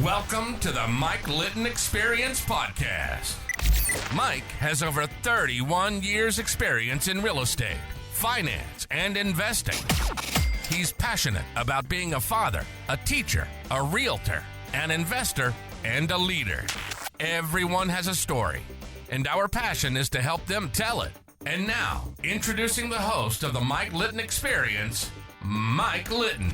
Welcome to the Mike Litton Experience Podcast. Mike has over 31 years experience in real estate, finance, and investing. He's passionate about being a father, a teacher, a realtor, an investor, and a leader. Everyone has a story, and our passion is to help them tell it. And now, introducing the host of the Mike Litton Experience, Mike Litton.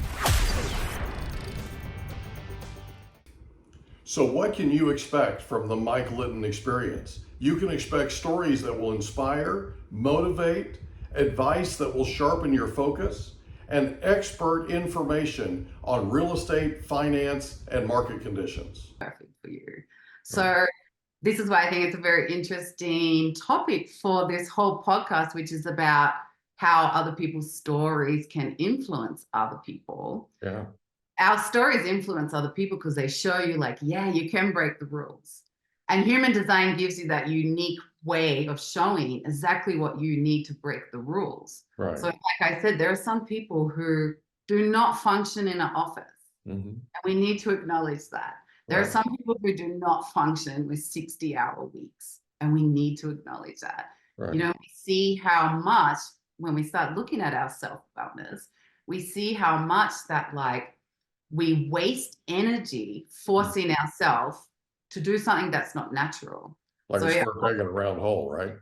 So what can you expect from the Mike Litton Experience? You can expect stories that will inspire, motivate, advice that will sharpen your focus, and expert information on real estate, finance, and market conditions. Perfect for you. So this is why I think it's a very interesting topic for this whole podcast, which is about how other people's stories can influence other people. Yeah. Our stories influence other people because they show you like, yeah, you can break the rules. And human design gives you that unique way of showing exactly what you need to break the rules. Right. So like I said, there are some people who do not function in an office. Mm-hmm. And we need to acknowledge that. There are some people who do not function with 60-hour weeks, and we need to acknowledge that. Right. You know, we see how much, when we start looking at our self-awareness, we see how much that like we waste energy forcing ourselves to do something that's not natural. Like a square peg in a round hole, right?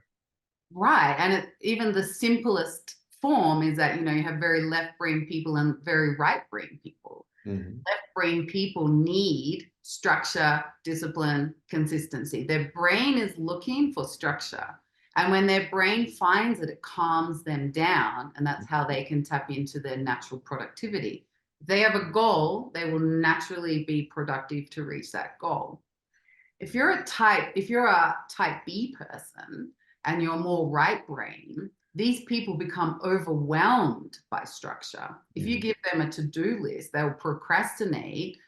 Right. And even the simplest form is that, you know, you have very left brain people and very right brain people. Mm-hmm. Left brain people need structure, discipline, consistency. Their brain is looking for structure. And when their brain finds it, it calms them down. And that's how they can tap into their natural productivity. If they have a goal, they will naturally be productive to reach that goal. If you're a type B person and you're more right brain, these people become overwhelmed by structure. If you give them a to-do list, they'll procrastinate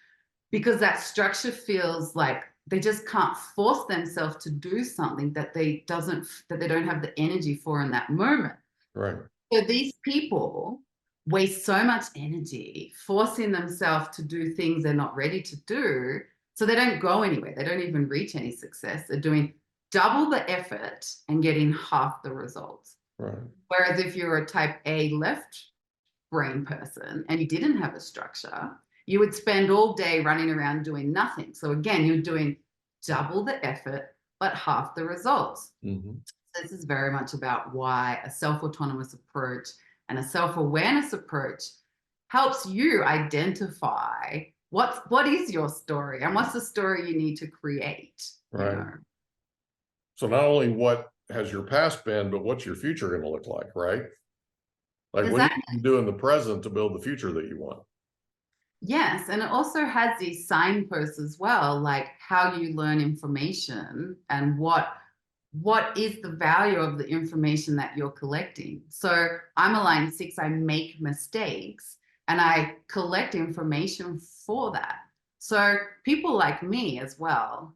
because that structure feels like they just can't force themselves to do something that they don't have the energy for in that moment. Right. So these people waste so much energy forcing themselves to do things they're not ready to do. So they don't go anywhere. They don't even reach any success. They're doing double the effort and getting half the results. Right. Whereas if you're a type A left brain person and you didn't have a structure, you would spend all day running around doing nothing. So again, you're doing double the effort, but half the results. Mm-hmm. So this is very much about why a self-autonomous approach and a self-awareness approach helps you identify what is your story and what's the story you need to create. Right. You know? So not only what has your past been, but what's your future going to look like, right? Like Exactly. what do you do in the present to build the future that you want? Yes, and it also has these signposts as well, like how you learn information and what is the value of the information that you're collecting. So I'm a line 6, I make mistakes and I collect information for that. So people like me as well,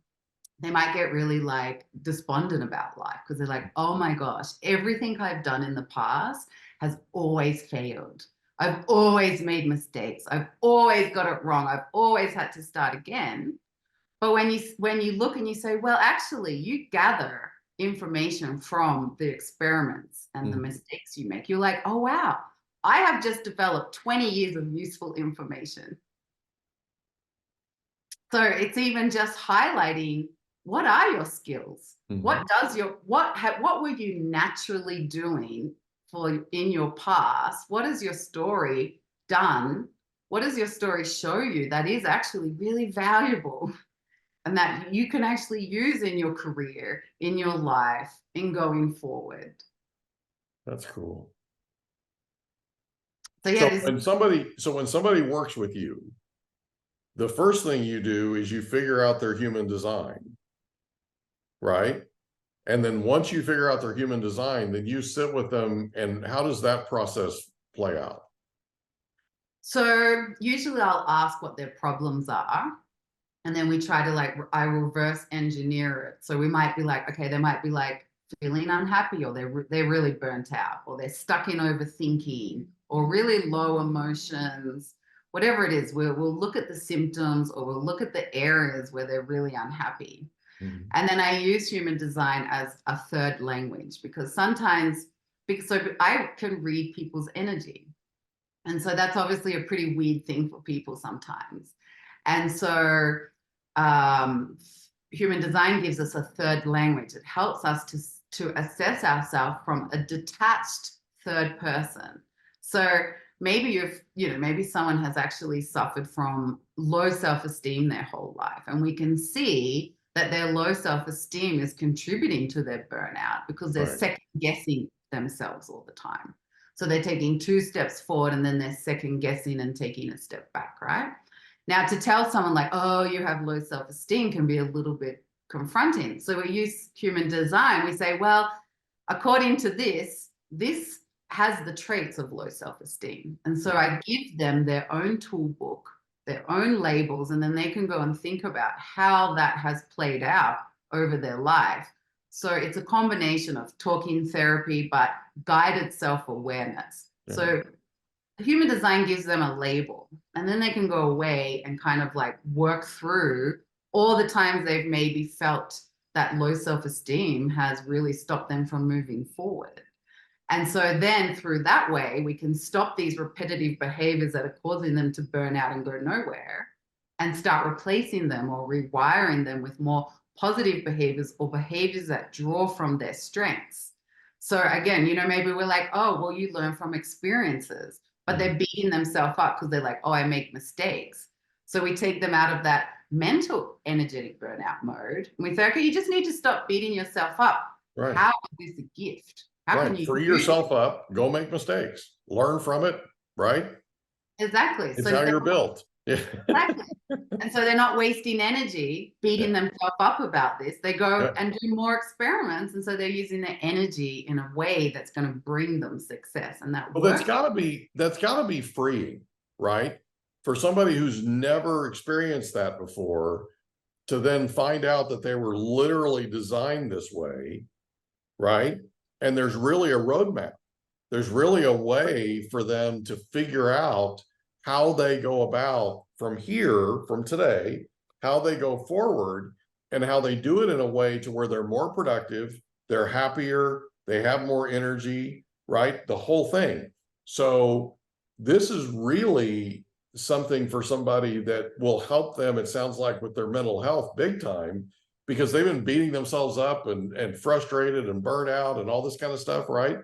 they might get really like despondent about life because they're like, oh my gosh, everything I've done in the past has always failed. I've always made mistakes. I've always got it wrong. I've always had to start again. But when you look and you say, well, actually, you gather information from the experiments and the mistakes you make. You're like, oh, wow, I have just developed 20 years of useful information. So it's even just highlighting what are your skills? Mm-hmm. What were you naturally doing in your past? What has your story done? What does your story show you that is actually really valuable and that you can actually use in your career, in your life, in going forward? That's cool. So yeah, when somebody works with you, the first thing you do is you figure out their human design, right? And then once you figure out their human design, then you sit with them. And how does that process play out? So usually I'll ask what their problems are. And then we try to I reverse engineer it. So we might be like, okay, they might be like feeling unhappy, or they're really burnt out, or they're stuck in overthinking, or really low emotions, whatever it is, we'll look at the symptoms or we'll look at the areas where they're really unhappy. Mhm. And then I use human design as a third language because sometimes, so I can read people's energy. And so that's obviously a pretty weird thing for people sometimes. And so human design gives us a third language. It helps us to assess ourselves from a detached third person. So maybe maybe someone has actually suffered from low self-esteem their whole life, and we can see that their low self-esteem is contributing to their burnout because they're Right. second guessing themselves all the time. So they're taking 2 steps forward and then they're second guessing and taking a step back, right? Now, to tell someone like, oh, you have low self-esteem can be a little bit confronting. So we use human design. We say, well, according to this has the traits of low self-esteem. And so I give them their own toolbook, their own labels, and then they can go and think about how that has played out over their life. So it's a combination of talking therapy, but guided self-awareness. Yeah. So human design gives them a label, and then they can go away and kind of like work through all the times they've maybe felt that low self-esteem has really stopped them from moving forward. And so then through that way, we can stop these repetitive behaviors that are causing them to burn out and go nowhere and start replacing them or rewiring them with more positive behaviors or behaviors that draw from their strengths. So again, maybe we're like, oh, well, you learn from experiences, but they're beating themselves up because they're like, oh, I make mistakes. So we take them out of that mental energetic burnout mode. And we say, okay, you just need to stop beating yourself up. Right. How is this a gift? How can you free yourself up, go make mistakes, learn from it, right? Exactly. It's how you're built. Yeah. Exactly. And so they're not wasting energy beating themselves up about this. They go and do more experiments. And so they're using their energy in a way that's going to bring them success. And that Well, that's gotta be freeing, right? For somebody who's never experienced that before, to then find out that they were literally designed this way, right? And there's really a roadmap. There's really a way for them to figure out how they go about from here, from today, how they go forward, and how they do it in a way to where they're more productive, they're happier, they have more energy, right? The whole thing. So this is really something for somebody that will help them, it sounds like, with their mental health big time, because they've been beating themselves up and frustrated and burnt out and all this kind of stuff, right?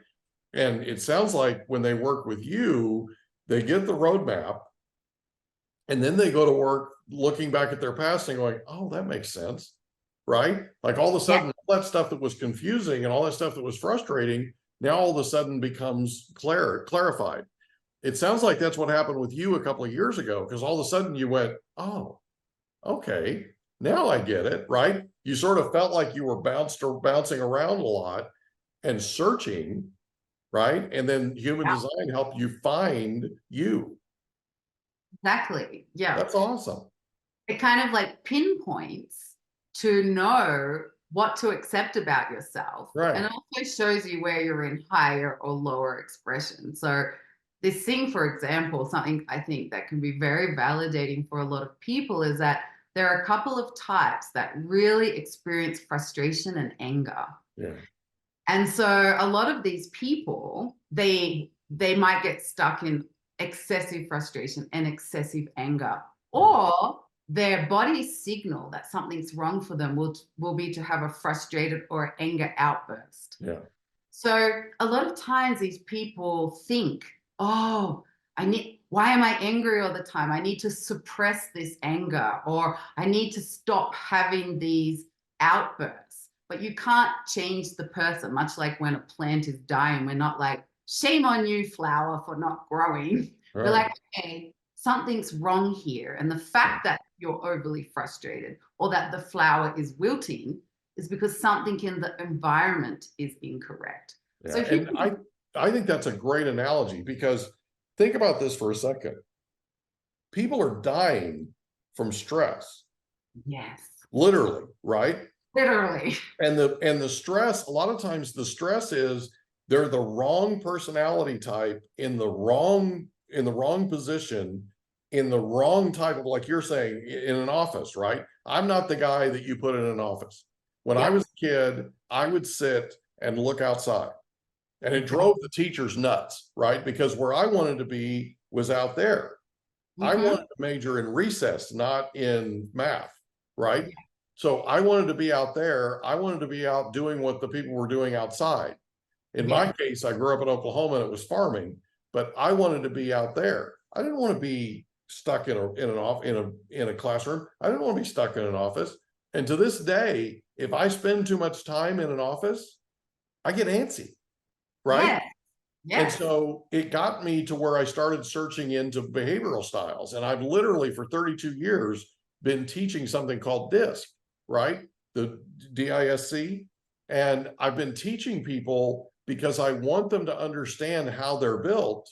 And it sounds like when they work with you, they get the roadmap and then they go to work looking back at their past and going, oh, that makes sense, right? Like all of a sudden, all that stuff that was confusing and all that stuff that was frustrating, now all of a sudden becomes clarified. It sounds like that's what happened with you a couple of years ago, because all of a sudden you went, oh, okay, now I get it, right? You sort of felt like you were bouncing around a lot and searching, right? And then human design helped you find you. Exactly. Yeah. That's awesome. It kind of like pinpoints to know what to accept about yourself. Right. And also shows you where you're in higher or lower expression. So this thing, for example, something I think that can be very validating for a lot of people is that there are a couple of types that really experience frustration and anger. Yeah. And so a lot of these people, they might get stuck in excessive frustration and excessive anger, or their body signal that something's wrong for them will be to have a frustrated or anger outburst. Yeah. So a lot of times these people think, oh, why am I angry all the time? I need to suppress this anger, or I need to stop having these outbursts. But you can't change the person, much like when a plant is dying. We're not like, shame on you, flower, for not growing. Right. We're like, okay, something's wrong here. And the fact that you're overly frustrated or that the flower is wilting is because something in the environment is incorrect. Yeah. So and I think that's a great analogy, because think about this for a second. People are dying from stress. Yes. Literally, right? Literally. And the stress, a lot of times the stress is they're the wrong personality type in the wrong position in the wrong type of, like you're saying, in an office, right? I'm not the guy that you put in an office. When I was a kid, I would sit and look outside, and it drove the teachers nuts, right? Because where I wanted to be was out there. I wanted to major in recess, not in math, right? Yeah. So I wanted to be out there. I wanted to be out doing what the people were doing outside. In Yeah. my case, I grew up in Oklahoma and it was farming, but I wanted to be out there. I didn't want to be stuck in a classroom. I didn't want to be stuck in an office. And to this day, if I spend too much time in an office, I get antsy, right? Yes. And Yes. so it got me to where I started searching into behavioral styles. And I've literally for 32 years been teaching something called DISC, right? The DISC. And I've been teaching people because I want them to understand how they're built.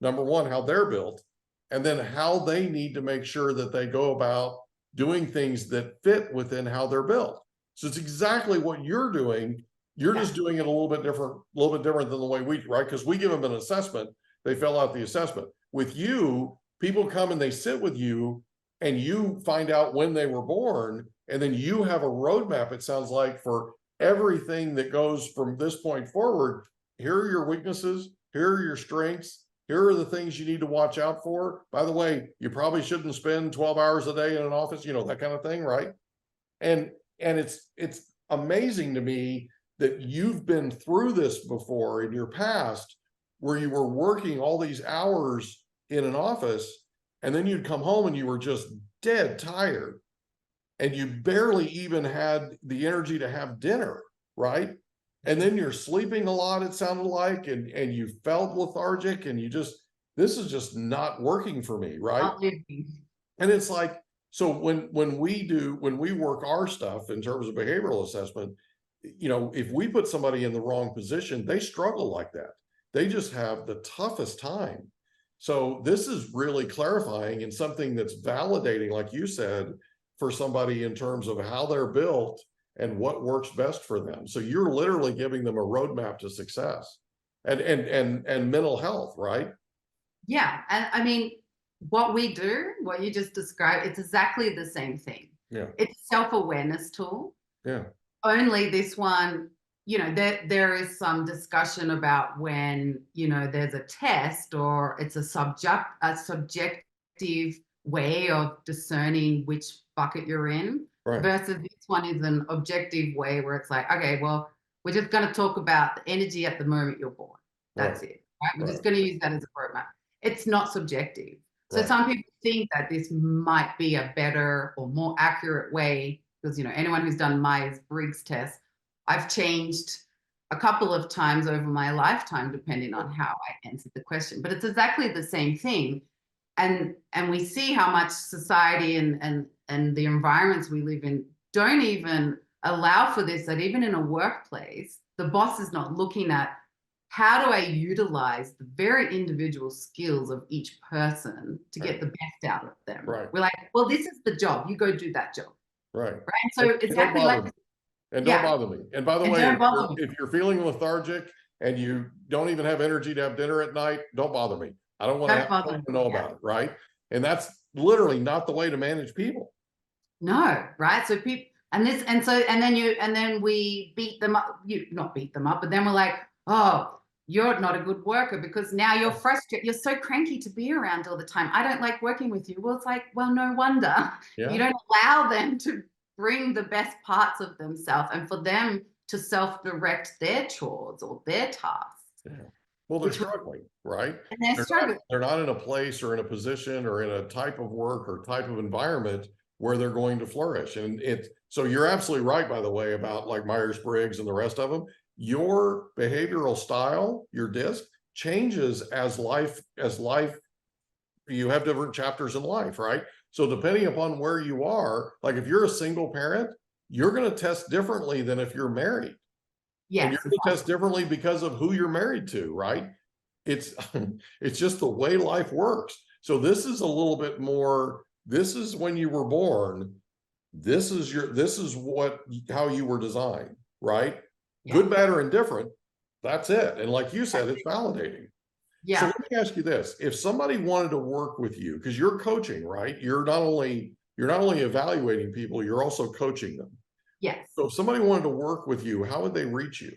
Number one, how they're built, and then how they need to make sure that they go about doing things that fit within how they're built. So it's exactly what you're doing. You're just doing it a little bit different than the way we, right? Because we give them an assessment, they fill out the assessment. With you, people come and they sit with you, and you find out when they were born, and then you have a roadmap, it sounds like, for everything that goes from this point forward. Here are your weaknesses, here are your strengths, here are the things you need to watch out for. By the way, you probably shouldn't spend 12 hours a day in an office, you know, that kind of thing, right? And it's amazing to me that you've been through this before in your past, where you were working all these hours in an office, and then you'd come home and you were just dead tired, and you barely even had the energy to have dinner, right? And then you're sleeping a lot, it sounded like, and you felt lethargic, and you just, this is just not working for me, right? Not living. And it's like, so when we work our stuff in terms of behavioral assessment, you know, if we put somebody in the wrong position, they struggle like that. They just have the toughest time. So this is really clarifying and something that's validating, like you said, for somebody in terms of how they're built and what works best for them. So you're literally giving them a roadmap to success and mental health, right? Yeah. And I mean, what we do, what you just described, it's exactly the same thing. Yeah. It's a self-awareness tool. Yeah. Only this one, you know, there is some discussion about when, you know, there's a test or it's a subjective way of discerning which bucket you're in, Right. versus this one is an objective way where it's like, okay, well, we're just going to talk about the energy at the moment you're born. That's it, right? We're just going to use that as a roadmap. It's not subjective. So some people think that this might be a better or more accurate way, because, you know, anyone who's done Myers-Briggs test, I've changed a couple of times over my lifetime, depending on how I answered the question, but it's exactly the same thing. And we see how much society and the environments we live in don't even allow for this, that even in a workplace, the boss is not looking at how do I utilize the very individual skills of each person to get the best out of them. Right. We're like, well, this is the job. You go do that job. Right. Right. So exactly like. And don't bother me. And by the way, if you're feeling lethargic and you don't even have energy to have dinner at night, don't bother me. I don't want to know about it. Right. And that's literally not the way to manage people. No. Right. So people, and then we beat them up, not beat them up, but then we're like, oh, you're not a good worker because now you're frustrated. You're so cranky to be around all the time. I don't like working with you. Well, it's like, well, no wonder. You don't allow them to bring the best parts of themselves and for them to self-direct their chores or their tasks. Yeah. Well, they're struggling, right? And they're struggling. They're not in a place or in a position or in a type of work or type of environment where they're going to flourish. And so you're absolutely right, by the way, about like Myers-Briggs and the rest of them. Your behavioral style, your DISC, changes as life, you have different chapters in life, right? So depending upon where you are, like if you're a single parent, you're going to test differently than if you're married. Yes. And you're going to test differently because of who you're married to, right? It's just the way life works. So this is a little bit more, this is when you were born. This is how you were designed, right? Yeah. Good, bad, or indifferent. That's it. And like you said, it's validating. So Yeah. let me ask you this. If somebody wanted to work with you, because you're coaching, right? You're not only evaluating people, you're also coaching them. Yes. So if somebody wanted to work with you, how would they reach you?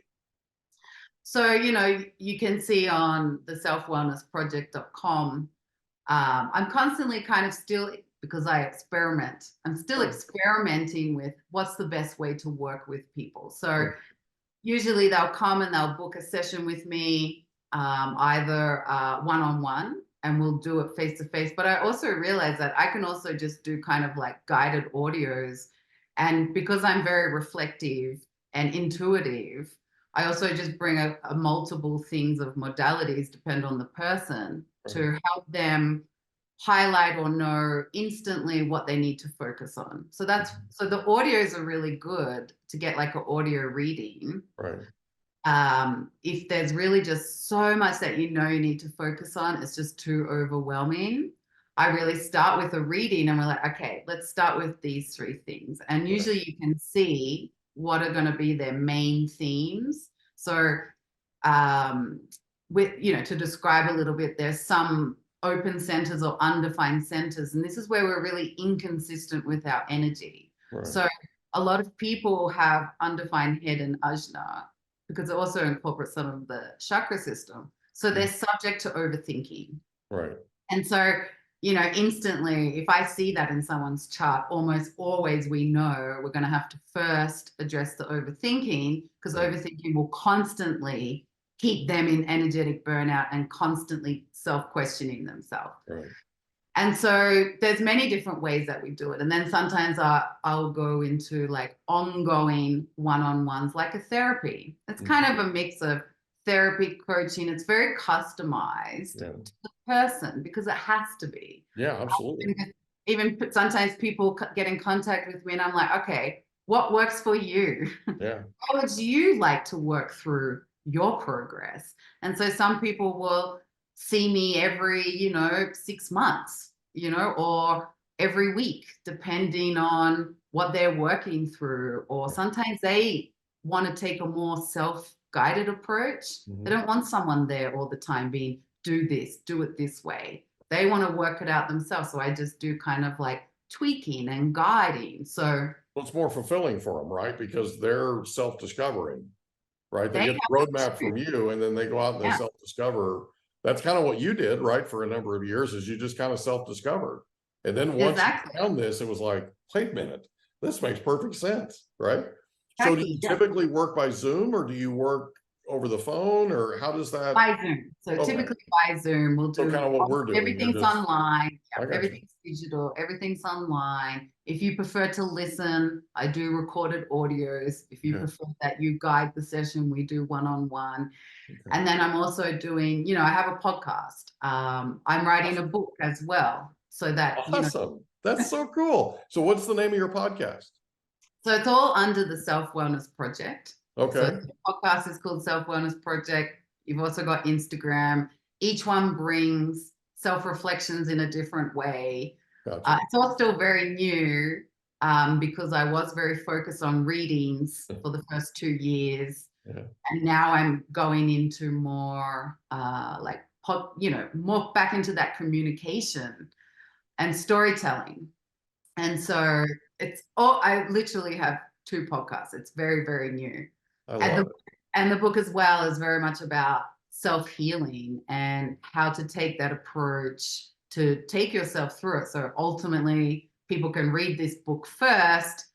So, you can see on the selfwellnessproject.com, I'm constantly kind of still, because I experiment, I'm still experimenting with what's the best way to work with people. So usually they'll come and they'll book a session with me, either one-on-one, and we'll do it face-to-face. But I also realize that I can also just do kind of like guided audios. And because I'm very reflective and intuitive, I also just bring a multiple things of modalities, depend on the person, to help them highlight or know instantly what they need to focus on. So so the audios are really good to get like an audio reading. Right. If there's really just so much that you need to focus on, it's just too overwhelming. I really start with a reading and we're like, okay, let's start with these three things. And usually you can see what are going to be their main themes. So to describe a little bit, there's some open centers or undefined centers. And this is where we're really inconsistent with our energy. Right. So a lot of people have undefined head and ajna because it also incorporates some of the chakra system. So they're subject to overthinking. Right. And so, instantly, if I see that in someone's chart, almost always we know we're going to have to first address the overthinking, because overthinking will constantly keep them in energetic burnout and constantly self-questioning themselves. Right. And so there's many different ways that we do it. And then sometimes I'll go into like ongoing one-on-ones, like a therapy. It's kind of a mix of therapy, coaching. It's very customized to the person because it has to be. Yeah, absolutely. Even sometimes people get in contact with me and I'm like, okay, what works for you? Yeah. How would you like to work through your progress? And so some people will see me every 6 months, or every week, depending on what they're working through. Or sometimes they want to take a more self-guided approach. They don't want someone there all the time being, do this, do it this way. They want to work it out themselves. So I just do kind of like tweaking and guiding. So it's more fulfilling for them, right? Because they're self-discovering, right? They get the roadmap from you and then they go out and they self-discover. That's kind of what you did, right? For a number of years, is you just kind of self-discovered. And then once you found this, it was like, wait a minute, this makes perfect sense, right? So do you typically work by Zoom, or do you work over the phone, or how does that? By Zoom. So typically by Zoom, we'll do kind of what we're doing. Everything's online. Yeah, everything's you. digital. Everything's online. If you prefer to listen, I do recorded audios. If you prefer that you guide the session, we do one-on-one. And then I'm also doing, I have a podcast. I'm writing a book as well. So that, awesome. That's so cool. So what's the name of your podcast? So it's all under the Self-Wellness Project. Okay. So the podcast is called Self-Wellness Project. You've also got Instagram. Each one brings self-reflections in a different way. Gotcha. It's all still very new because I was very focused on readings for the first 2 years. And now I'm going into more more back into that communication and storytelling. And so I literally have 2 podcasts. It's very, very new. And the book as well is very much about self-healing and how to take that approach to take yourself through it. So ultimately, people can read this book first.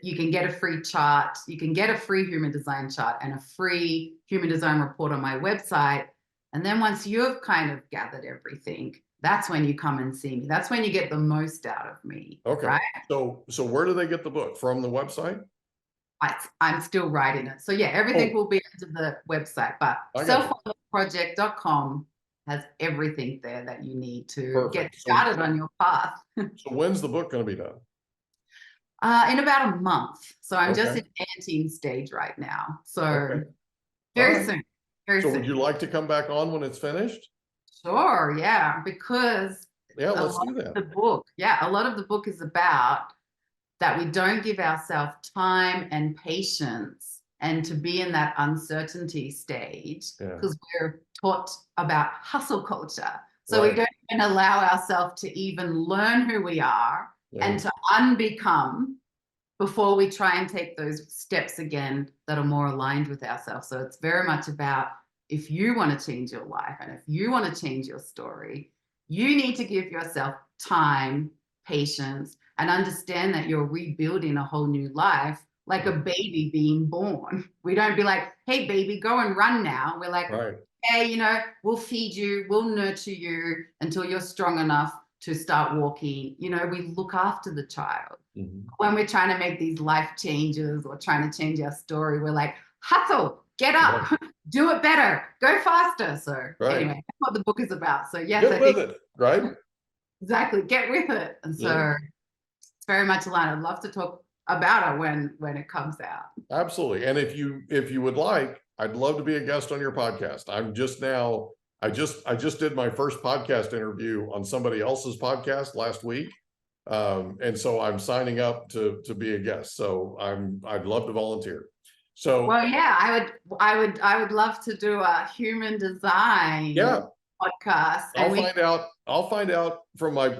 You can get a free chart. You can get a free human design chart and a free human design report on my website. And then once you've kind of gathered everything, that's when you come and see me. That's when you get the most out of me. Okay. Right? So where do they get the book? From the website? I'm still writing it. So yeah, everything will be under the website, but selfwellnessproject.com has everything there that you need to get started on your path. So when's the book going to be done? In about a month. So I'm just in editing stage right now. So very soon. Very soon. Would you like to come back on when it's finished? Sure, yeah, because let's do that. A lot of the book is about that we don't give ourselves time and patience and to be in that uncertainty stage, Yeah. because we're taught about hustle culture. So Right. we don't even allow ourselves to even learn who we are and to unbecome before we try and take those steps again that are more aligned with ourselves. So it's very much about, if you want to change your life and if you want to change your story, you need to give yourself time, patience, and understand that you're rebuilding a whole new life, like a baby being born. We don't be like, hey, baby, go and run now. We're like, Right. hey, we'll feed you, we'll nurture you until you're strong enough to start walking. We look after the child. Mm-hmm. When we're trying to make these life changes or trying to change our story, we're like, hustle, get up, do it better, go faster. So anyway, that's what the book is about. So yes, Get with it, right? Exactly, get with it. And so it's very much aligned. I'd love to talk about it when it comes out. Absolutely. And if you would like, I'd love to be a guest on your podcast. I just did my first podcast interview on somebody else's podcast last week. And so I'm signing up to be a guest. So I'd love to volunteer. So well, yeah, I would love to do a human design podcast. I'll find out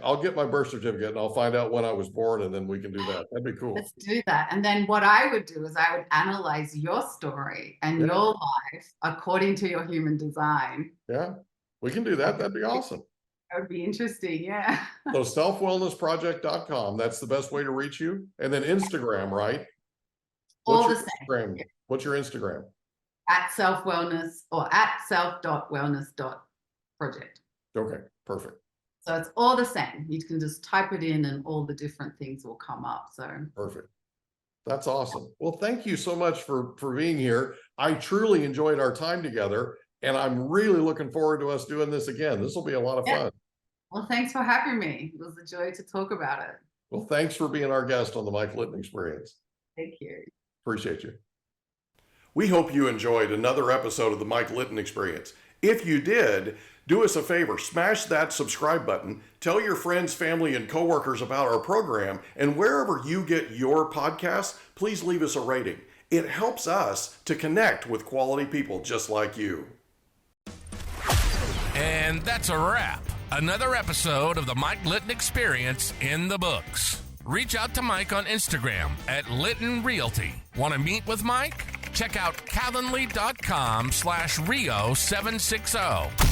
I'll get my birth certificate and I'll find out when I was born, and then we can do that. That'd be cool. Let's do that. And then what I would do is I would analyze your story and your life according to your human design. Yeah, we can do that. That'd be awesome. That would be interesting. Yeah. So selfwellnessproject.com. That's the best way to reach you. And then Instagram, right? All the same. What's your Instagram? At self-wellness or at self.wellness.project. Okay, perfect. So it's all the same. You can just type it in and all the different things will come up. So perfect. That's awesome. Well, thank you so much for being here. I truly enjoyed our time together, and I'm really looking forward to us doing this again. This will be a lot of fun. Well, thanks for having me. It was a joy to talk about it. Well, thanks for being our guest on the Mike Litton Experience. Thank you. Appreciate you. We hope you enjoyed another episode of the Mike Litton Experience. If you did, do us a favor, smash that subscribe button, tell your friends, family, and coworkers about our program, and wherever you get your podcasts, please leave us a rating. It helps us to connect with quality people just like you. And that's a wrap. Another episode of the Mike Litton Experience in the books. Reach out to Mike on Instagram at Litton Realty. Want to meet with Mike? Check out calendly.com/Rio760.